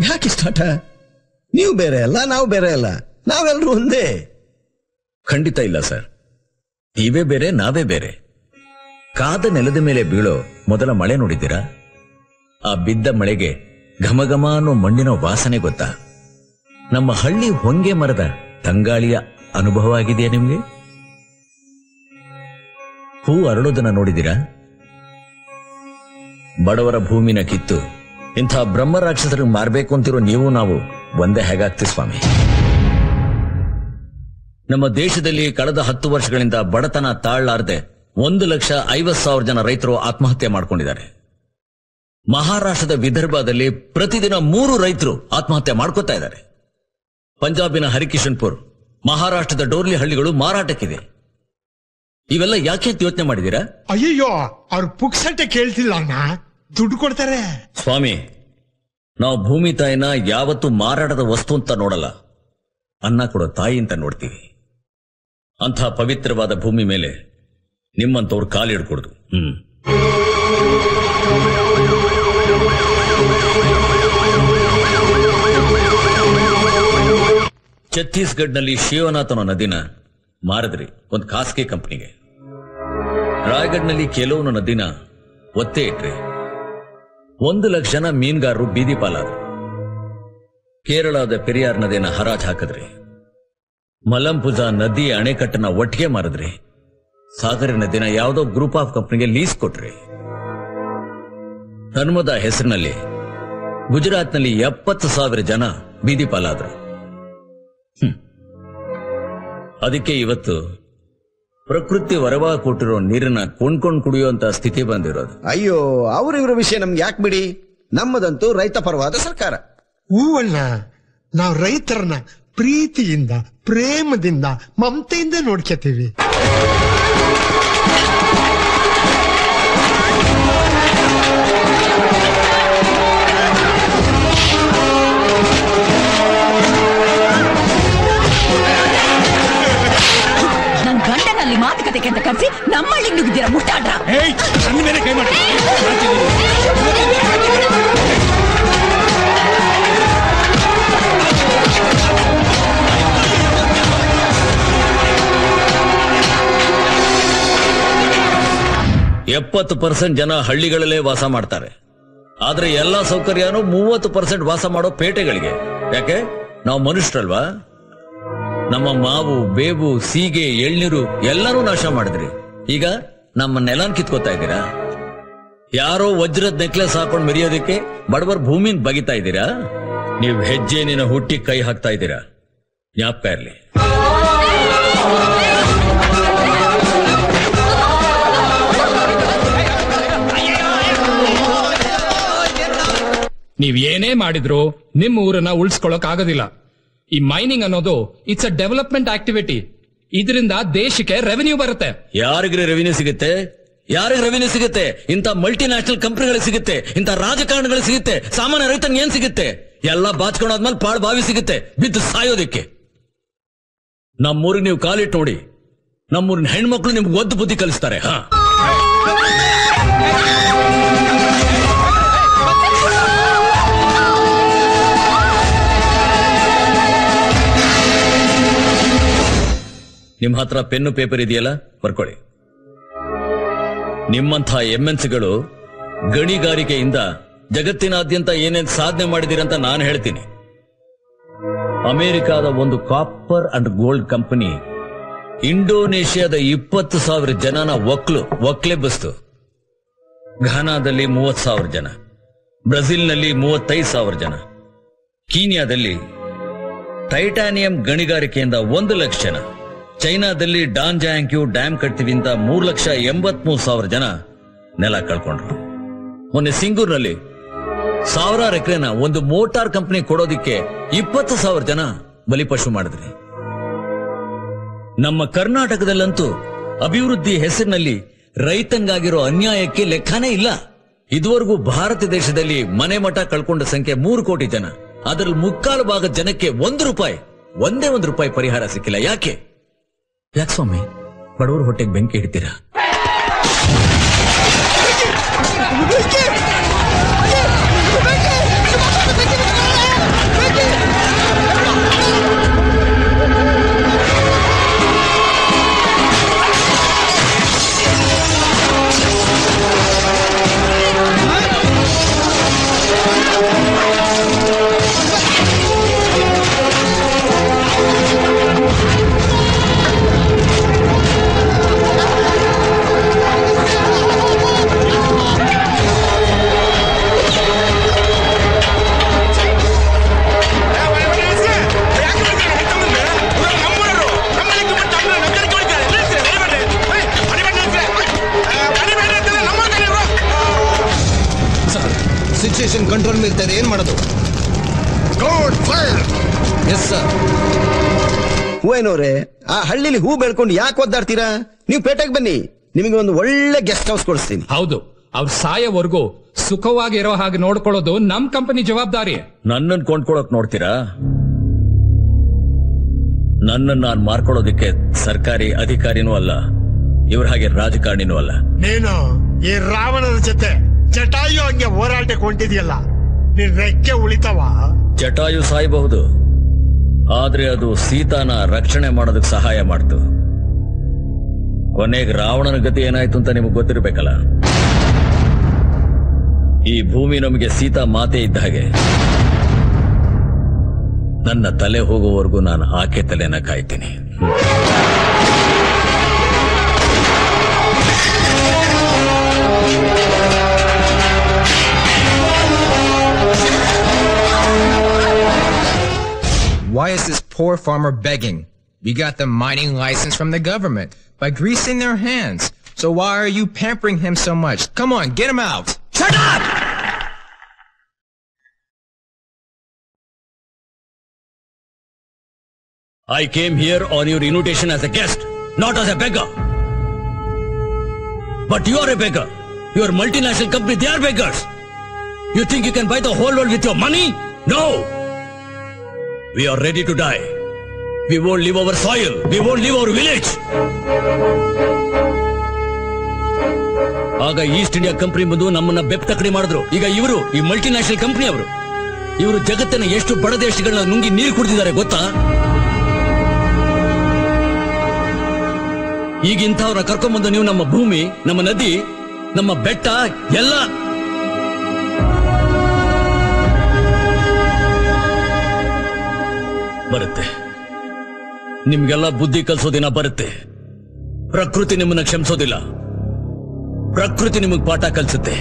ಯಾಕೆ ಸ್ಟಾರ್ಟ? ನೀವು ಬೇರೆ ಅಲ್ಲ, ನಾವು ಬೇರೆ ಅಲ್ಲ, ನಾವೆಲ್ಲರೂ ಒಂದೇ. ಖಂಡಿತ ಇಲ್ಲ ಸರ್, ನೀವೇ ಬೇರೆ, ನಾವೇ ಬೇರೆ. ಕಾದ ನೆಲದ ಮೇಲೆ ಬೀಳೋ ಮೊದಲ ಮಳೆ ನೋಡಿದ್ದೀರಾ? ಆ ಬಿದ್ದ ಮಳೆಗೆ ಘಮಘಮ ಅನ್ನೋ ಮಣ್ಣಿನ ವಾಸನೆ ಗೊತ್ತಾ? ನಮ್ಮ ಹಳ್ಳಿ ಹೊಂಗೆ ಮರದ ತಂಗಾಳಿಯ ಅನುಭವ ಆಗಿದೆಯಾ ನಿಮ್ಗೆ? ಹೂ ಅರಳೋದನ್ನ ನೋಡಿದ್ದೀರಾ? ಬಡವರ ಭೂಮಿನ ಕಿತ್ತು ಇಂಥ ಬ್ರಹ್ಮ ರಾಕ್ಷಸರಿಗೆ ಮಾರ್ಬೇಕು ಅಂತಿರೋ ನೀವು ನಾವು ಒಂದೇ ಹೇಗಾಗ್ತಿ ಸ್ವಾಮಿ? ನಮ್ಮ ದೇಶದಲ್ಲಿ ಕಳೆದ 10 ವರ್ಷಗಳಿಂದ ಬಡತನ ತಾಳಲಾರದೆ 1,50,000 ಜನ ರೈತರು ಆತ್ಮಹತ್ಯೆ ಮಾಡ್ಕೊಂಡಿದ್ದಾರೆ. ಮಹಾರಾಷ್ಟ್ರದ ವಿದರ್ಭದಲ್ಲಿ ಪ್ರತಿದಿನ 3 ರೈತರು ಆತ್ಮಹತ್ಯೆ ಮಾಡ್ಕೋತಾ ಇದ್ದಾರೆ. ಪಂಜಾಬಿನ ಹರಿಕಿಶನ್ಪುರ್, ಮಹಾರಾಷ್ಟ್ರದ ಡೋರ್ಲಿ ಹಳ್ಳಿಗಳು ಮಾರಾಟಕ್ಕಿದೆ. ಇವೆಲ್ಲ ಯಾಕೆ ಅಂತ ಯೋಚನೆ ಮಾಡಿದೀರಾ? ಅಯ್ಯೋ, ಅವ್ರು ಪುಕ್ಸಟ್ಟೆ ಕೇಳ್ತಿಲ್ಲ ಅಣ್ಣ, ದುಡ್ಡು ಕೊಡ್ತಾರೆ. ಸ್ವಾಮಿ, ನಾವು ಭೂಮಿ ತಾಯಿನ ಯಾವತ್ತೂ ಮಾರಾಟದ ವಸ್ತು ಅಂತ ನೋಡಲ್ಲ, ಅನ್ನ ಕೊಡೋ ತಾಯಿ ಅಂತ ನೋಡ್ತೀವಿ. ಅಂಥ ಪವಿತ್ರವಾದ ಭೂಮಿ ಮೇಲೆ ನಿಮ್ಮಂತವ್ರು ಕಾಲಿಡ್ಕೊಡ್ದು. ಛತ್ತೀಸ್ಗಢ್ನಲ್ಲಿ ಶಿವನಾಥ್ ಅನ್ನೋ ನದಿನ ಮಾರಿದ್ರಿ ಒಂದು ಖಾಸಗಿ ಕಂಪನಿಗೆ. ರಾಯಗಢ್ನಲ್ಲಿ ಕೆಲವೊಂದು ನದಿನ ಒತ್ತೆ ಇಟ್ರಿ. 1 ಲಕ್ಷ ಜನ ಮೀನುಗಾರರು ಬೀದಿ ಪಾಲಾದ್ರು. ಕೇರಳದ ಪೆರಿಯಾರ್ ನದಿನ ಹರಾಜ್ ಹಾಕಿದ್ರಿ. ಮಲಂಪುಜಾ ನದಿ ಅಣೆಕಟ್ಟನ್ನ ಒಟ್ಟಿಗೆ ಮಾರಿದ್ರಿ. ಸಾಗರ ನದಿನ ಯಾವುದೋ ಗ್ರೂಪ್ ಆಫ್ ಕಂಪನಿಗೆ ಲೀಸ್ ಕೊಟ್ರಿ. ನರ್ಮದಾ ಹೆಸರಿನಲ್ಲಿ ಗುಜರಾತ್ನಲ್ಲಿ 70,000 ಜನ ಬೀದಿ ಪಾಲಾದ್ರು. ಅದಕ್ಕೆ ಇವತ್ತು ಪ್ರಕೃತಿ ವರವಾಗಿ ಕೊಟ್ಟಿರೋ ನೀರನ್ನ ಕೊಂಡ್ಕೊಂಡು ಕುಡಿಯುವಂತ ಸ್ಥಿತಿ ಬಂದಿರೋದು. ಅಯ್ಯೋ, ಅವ್ರಿವ್ರ ವಿಷಯ ನಮ್ಗೆ ಯಾಕೆ ಬಿಡಿ, ನಮ್ಮದಂತೂ ರೈತ ಪರವಾದ ಸರ್ಕಾರ. ಹೂವಣ್ಣ, ನಾವು ರೈತರನ್ನ ಪ್ರೀತಿಯಿಂದ, ಪ್ರೇಮದಿಂದ, ಮಮತೆಯಿಂದ ನೋಡ್ಕೊತೀವಿ. ನನ್ ಗಂಡನಲ್ಲಿ ಮಾತುಕತೆ ಅಂತ ಕರೆಸಿ ನಮ್ಮಳ್ಳಿಗೆ ನುಗ್ಗಿದ್ದೀರಾ ಮುಟ್ಟಾಡ್ರ. %70 ಜನ ಹಳ್ಳಿಗಳಲ್ಲೇ ವಾಸ ಮಾಡ್ತಾರೆ. ಆದ್ರೆ ಎಲ್ಲಾ ಸೌಕರ್ಯನೂ 30% ವಾಸ ಮಾಡೋ ಪೇಟೆಗಳಿಗೆ. ಯಾಕೆ? ನಾವು ಮನುಷ್ಯರಲ್ವಾ? ನಮ್ಮ ಮಾವು, ಬೇವು, ಸೀಗೆ, ಎಳ್ನೀರು ಎಲ್ಲರೂ ನಾಶ ಮಾಡಿದ್ರಿ. ಈಗ ನಮ್ಮ ನೆಲನ್ ಕಿತ್ಕೋತಾ ಇದ್ದೀರಾ. ಯಾರೋ ವಜ್ರದ ನೆಕ್ಲೆಸ್ ಹಾಕೊಂಡು ಮೆರೆಯೋದಕ್ಕೆ ಬಡವರ ಭೂಮಿನ ಬಗಿತಾ ಇದ್ದೀರಾ. ನೀವು ಹೆಜ್ಜೆನಿನ ಹುಟ್ಟಿ ಕೈ ಹಾಕ್ತಾ ಇದ್ದೀರಾ. ಜ್ಞಾಪಕ ಇರ್ಲಿ. ನೀವ್ ಏನೇ ಮಾಡಿದ್ರು ನಿಮ್ಮ ಊರನ್ನ ಉಳಿಸ್ಕೊಳ್ಳೋಕ್ ಆಗೋದಿಲ್ಲ. ಈ ಮೈನಿಂಗ್ ಅನ್ನೋದು ಇಟ್ಸ್ ಅ ಡೆವಲಪ್ಮೆಂಟ್ ಆಕ್ಟಿವಿಟಿ. ಇದರಿಂದ ದೇಶಕ್ಕೆ ರೆವೆನ್ಯೂ ಬರುತ್ತೆ. ಯಾರಿಗ್ರೆ ರೆವೆನ್ಯೂ ಸಿಗುತ್ತೆ? ಯಾರಿಗೆ ರೆವೆನ್ಯೂ ಸಿಗುತ್ತೆ? ಇಂಥ ಮಲ್ಟಿ ನ್ಯಾಷನಲ್ ಕಂಪನಿಗಳಿಗೆ ಸಿಗುತ್ತೆ, ಇಂಥ ರಾಜಕಾರಣಗಳಿಗೆ ಸಿಗುತ್ತೆ. ಸಾಮಾನ್ಯ ರೈತನಿಗೆ ಏನ್ ಸಿಗುತ್ತೆ? ಎಲ್ಲ ಬಾಚ್ಕೊಂಡಾದ್ಮೇಲೆ ಪಾಳು ಬಾವಿ ಸಿಗುತ್ತೆ, ಬಿದ್ದು ಸಾಯೋದಿಕ್ಕೆ. ನಮ್ಮೂರಿಗೆ ನೀವು ಕಾಲಿಟ್ಟು ನೋಡಿ, ನಮ್ಮೂರಿನ ಹೆಣ್ಮಕ್ಳು ನಿಮ್ಗೆ ಒದ್ದು ಬುದ್ಧಿ ಕಲಿಸ್ತಾರೆ. ನಿಮ್ಮ ಹತ್ರ ಪೆನ್ನು ಪೇಪರ್ ಇದೆಯಲ್ಲ, ಬರ್ಕೊಳ್ಳಿ. ನಿಮ್ಮಂಥ MNCಗಳು ಗಣಿಗಾರಿಕೆಯಿಂದ ಜಗತ್ತಿನಾದ್ಯಂತ ಏನೇನ್ ಸಾಧನೆ ಮಾಡಿದಿರಂತ ನಾನು ಹೇಳ್ತೀನಿ. ಅಮೆರಿಕಾದ ಒಂದು ಕಾಪರ್ ಅಂಡ್ ಗೋಲ್ಡ್ ಕಂಪನಿ ಇಂಡೋನೇಷ್ಯಾದ 20,000 ಜನನ ಒಕ್ಲೆಬ್ಬಿಸ್ತು. ಘಾನಾದಲ್ಲಿ 30,000 ಜನ, ಬ್ರೆಜಿಲ್ನಲ್ಲಿ 35,000 ಜನ, ಕೀನ್ಯಾದಲ್ಲಿ ಟೈಟಾನಿಯಂ ಗಣಿಗಾರಿಕೆಯಿಂದ 1 ಲಕ್ಷ ಜನ, ಚೈನಾದಲ್ಲಿ ಡಾನ್ಜಾಂಗ್ಯೂ ಡ್ಯಾಮ್ ಕಟ್ತೀವಿ ಅಂತ 3,83,000 ಜನ ನೆಲ ಕಳ್ಕೊಂಡ್ರು. ಮೊನ್ನೆ ಸಿಂಗೂರ್ನಲ್ಲಿ 1000 ಎಕರೆನ ಒಂದು ಮೋಟಾರ್ ಕಂಪನಿ ಕೊಡೋದಿಕ್ಕೆ 20,000 ಜನ ಬಲಿಪಶು ಮಾಡಿದ್ರಿ. ನಮ್ಮ ಕರ್ನಾಟಕದಲ್ಲಂತೂ ಅಭಿವೃದ್ಧಿ ಹೆಸರಿನಲ್ಲಿ ರೈತಂಗಾಗಿರೋ ಅನ್ಯಾಯಕ್ಕೆ ಲೆಕ್ಕನೇ ಇಲ್ಲ. ಇದುವರೆಗೂ ಭಾರತ ದೇಶದಲ್ಲಿ ಮನೆ ಮಠ ಕಳ್ಕೊಂಡ ಸಂಖ್ಯೆ 3 ಕೋಟಿ ಜನ. ಅದರಲ್ಲಿ 3/4 ಭಾಗದ ಜನಕ್ಕೆ ಒಂದೇ ಒಂದು ರೂಪಾಯಿ ಪರಿಹಾರ ಸಿಕ್ಕಿಲ್ಲ. ಯಾಕೆ ಸ್ವಾಮಿ? ಬಡವರ ಹೊಟ್ಟೆಗೆ ಬೆಂಕಿ ಇಡ್ತೀರಾ? ಸಿಚುಯೇಷನ್ ಕಂಟ್ರೋಲ್ ಮೀರ್ತಾ ಇದೆ, ಏನ್ ಮಾಡೋದು? ಗೋಡ್ ಫೈರ್. Yes sir. ಹೂವೇನವ್ರೆ, ಆ ಹಳ್ಳಿಲಿ ಹೂ ಬೆಳ್ಕೊಂಡು ಯಾಕೆ ಒದ್ದಾಡ್ತೀರಾ? ನೀವು ಪೇಟೆಗೆ ಬನ್ನಿ, ನಿಮಗೆ ಒಂದು ಒಳ್ಳೆ ಗೆಸ್ಟ್ ಹೌಸ್ ಕೊಡಿಸ್ತೀನಿ. ಹೌದು, ಅವ್ರ ಸಾಯವರೆಗೂ ಸುಖವಾಗಿರೋ ಹಾಗೆ ನೋಡ್ಕೊಳ್ಳೋದು ನಮ್ ಕಂಪನಿ ಜವಾಬ್ದಾರಿ. ನನ್ನನ್ನು ಕೊಂಡ್ಕೊಳಕ್ ನೋಡ್ತೀರಾ? ನನ್ನನ್ನು ನಾನು ಮಾರ್ಕೊಳ್ಳೋದಿಕ್ಕೆ ಸರ್ಕಾರಿ ಅಧಿಕಾರಿನೂ ಅಲ್ಲ, ಇವ್ರ ಹಾಗೆ ರಾಜಕಾರಣಿನೂ ಅಲ್ಲ. ನೀನು ಈ ರಾವಣನ ಜೊತೆ ಜಟಾಯು ಹಂಗೆ ಹೋರಾಟಕ್ಕೆ ಹೊಂಟಿದ್ಯಲ್ಲ, ನಿನ್ ರೆಕ್ಕೆ ಉಳಿತಾವ? ಜಟಾಯು ಸಾಯಬಹುದು, ಆದ್ರೆ ಅದು ಸೀತಾನ ರಕ್ಷಣೆ ಮಾಡೋದಕ್ಕೆ ಸಹಾಯ ಮಾಡ್ತು. ಕೊನೆಗೆ ರಾವಣನ ಗತಿ ಏನಾಯ್ತು ಅಂತ ನಿಮಗೆ ಗೊತ್ತಿರ್ಬೇಕಲ್ಲ. ಈ ಭೂಮಿ ನಮಗೆ ಸೀತಾ ಮಾತೆ ಇದ್ದ ಹಾಗೆ. ನನ್ನ ತಲೆ ಹೋಗುವವರೆಗೂ ನಾನು ಆಕೆ ತಲೆನ ಕಾಯ್ತೀನಿ. Why is this poor farmer begging? We got the mining license from the government by greasing their hands. So why are you pampering him so much? Come on, get him out! Shut up! I came here on your invitation as a guest, not as a beggar. But you are a beggar. Your multinational company, they are beggars. You think you can buy the whole world with your money? No! We are ready to die. We won't leave our soil. We won't leave our village. ಆಗ East India company ಬಂದು ನಮ್ಮನ್ನ ಬೆಪ್ತಕಡಿ ಮಾಡಿದ್ರು. ಈಗ ಇವರು ಈ multinational company ಅವರು, ಇವರು ಜಗತ್ತಿನ ಎಷ್ಟು ಬಡ ದೇಶಗಳನ್ನ ನುಂಗಿ ನೀರು ಕುಡಿದಿದ್ದಾರೆ ಗೊತ್ತಾ? ಈಗ ಇಂಥವ್ರ ಕರ್ಕೊಂಡ್ಬಂದು ನೀವು ನಮ್ಮ ಭೂಮಿ, ನಮ್ಮ ನದಿ, ನಮ್ಮ ಬೆಟ್ಟ ಎಲ್ಲ ಬರುತ್ತೆ. ನಿಮ್ಗೆಲ್ಲ ಬುದ್ಧಿ ಕಲಿಸೋ ದಿನ ಬರುತ್ತೆ. ಪ್ರಕೃತಿ ನಿಮ್ಮನ್ನ ಕ್ಷಮಿಸೋದಿಲ್ಲ, ಪ್ರಕೃತಿ ನಿಮಗೆ ಪಾಠ ಕಲಿಸುತ್ತೆ.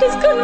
తీసుకొని